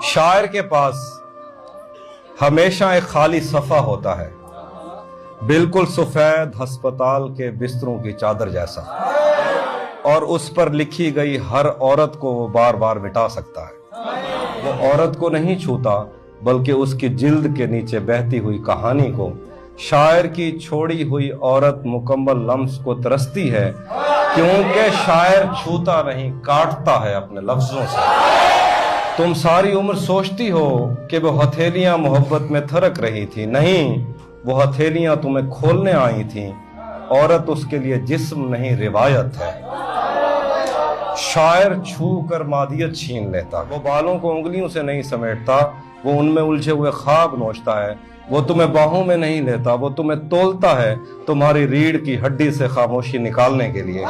शायर के पास हमेशा एक खाली सफ़ा होता है, बिल्कुल सफ़ेद हस्पताल के बिस्तरों की चादर जैसा, और उस पर लिखी गई हर औरत को वो बार बार मिटा सकता है। वो औरत को नहीं छूता बल्कि उसकी जिल्द के नीचे बहती हुई कहानी को। शायर की छोड़ी हुई औरत मुकम्मल लम्स को तरसती है, क्योंकि शायर छूता नहीं, काटता है अपने लफ्जों से। तुम सारी उम्र सोचती हो कि वो हथेलियां मोहब्बत में थरक रही थी, नहीं, वो हथेलियां तुम्हें खोलने आई थी। औरत उसके लिए जिस्म नहीं, रिवायत है। शायर छू कर मादियत छीन लेता, वो बालों को उंगलियों से नहीं समेटता, वो उनमें उलझे हुए ख्वाब नोचता है। वो तुम्हें बाहों में नहीं लेता, वो तुम्हें तोलता है तुम्हारी रीढ़ की हड्डी से खामोशी निकालने के लिए।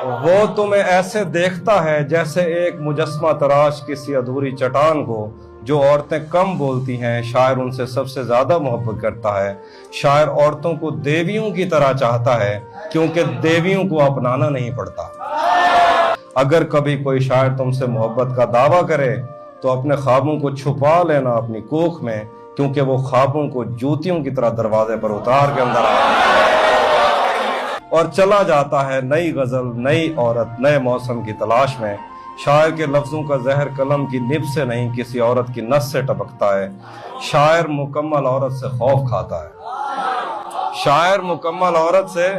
वो तुम्हें ऐसे देखता है जैसे एक मुजस्मा तराश किसी अधूरी चट्टान को। जो औरतें कम बोलती हैं, शायर उनसे सबसे ज्यादा मोहब्बत करता है। शायर औरतों को देवियों की तरह चाहता है, क्योंकि देवियों को अपनाना नहीं पड़ता। अगर कभी कोई शायर तुमसे मोहब्बत का दावा करे तो अपने ख्वाबों को छुपा लेना अपनी कोख में, क्योंकि वो ख्वाबों को जूतियों की तरह दरवाजे पर उतार के अंदर और चला जाता है नई गजल, नई औरत, नए मौसम की तलाश में। शायर के लफ्जों का जहर कलम की निब से नहीं, किसी औरत की नस से टपकता है। शायर मुकम्मल औरत से खौफ खाता है। शायर मुकम्मल औरत से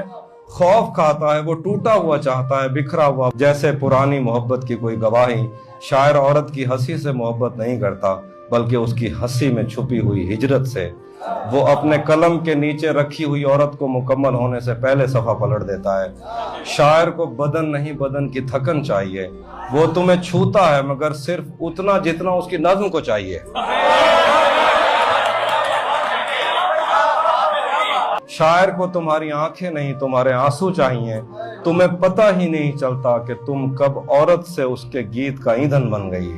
खौफ खाता है। वो टूटा हुआ चाहता है, बिखरा हुआ, जैसे पुरानी मोहब्बत की कोई गवाही। शायर औरत की हंसी से मोहब्बत नहीं करता, बल्कि उसकी हंसी में छुपी हुई हिजरत से। वो अपने कलम के नीचे रखी हुई औरत को मुकम्मल होने से पहले सफा पलट देता है। शायर को बदन नहीं, बदन की थकन चाहिए। वो तुम्हें छूता है, मगर सिर्फ उतना जितना उसकी नज्म को चाहिए। शायर को तुम्हारी आंखें नहीं, तुम्हारे आंसू चाहिए। तुम्हें पता ही नहीं चलता कि तुम कब औरत से उसके गीत का ईंधन बन गई।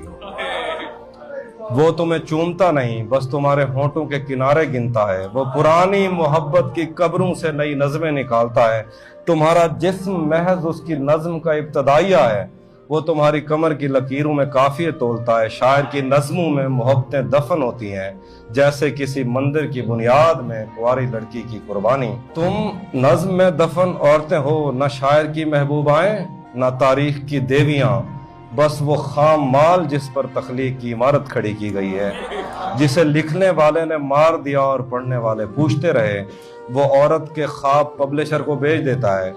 वो तुम्हें चूमता नहीं, बस तुम्हारे होंठों के किनारे गिनता है। वो पुरानी मोहब्बत की कब्रों से नई नज़में निकालता है। तुम्हारा जिस्म महज उसकी नज्म का इब्तदाइया है। वो तुम्हारी कमर की लकीरों में काफिये तोलता है। शायर की नज़मों में मोहब्बतें दफन होती हैं, जैसे किसी मंदिर की बुनियाद में कुंवारी लड़की की कुर्बानी। तुम नज्म में दफन औरतें हो, न शायर की महबूबाएं, न तारीख की देवियां, बस वो खाम माल जिस पर तख्लीक की इमारत खड़ी की गई है, जिसे लिखने वाले ने मार दिया और पढ़ने वाले पूछते रहे। वो औरत के ख्वाब पब्लिशर को भेज देता है।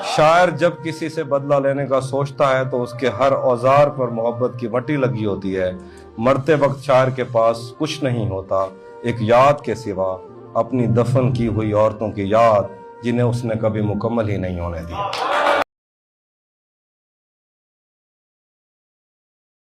शायर जब किसी से बदला लेने का सोचता है तो उसके हर औजार पर मोहब्बत की मट्टी लगी होती है। मरते वक्त शायर के पास कुछ नहीं होता, एक याद के सिवा, अपनी दफन की हुई औरतों की याद, जिन्हें उसने कभी मुकम्मल ही नहीं होने दिया।